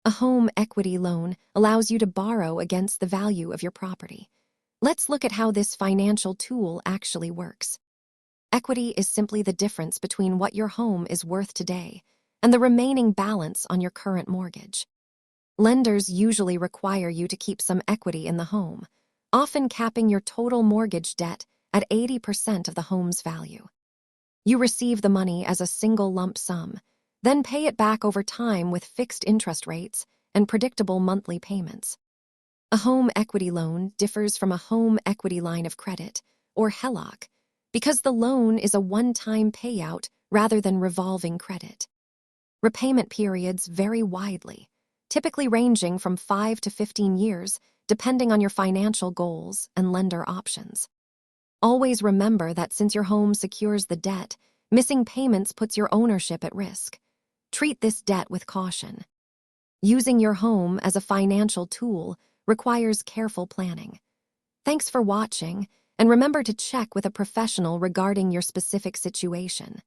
A home equity loan allows you to borrow against the value of your property. Let's look at how this financial tool actually works. Equity is simply the difference between what your home is worth today and the remaining balance on your current mortgage. Lenders usually require you to keep some equity in the home, often capping your total mortgage debt at 80% of the home's value. You receive the money as a single lump sum, then pay it back over time with fixed interest rates and predictable monthly payments. A home equity loan differs from a home equity line of credit, or HELOC, because the loan is a one-time payout rather than revolving credit. Repayment periods vary widely, typically ranging from 5 to 15 years, depending on your financial goals and lender options. Always remember that since your home secures the debt, missing payments puts your ownership at risk. Treat this debt with caution. Using your home as a financial tool requires careful planning. Thanks for watching, and remember to check with a professional regarding your specific situation.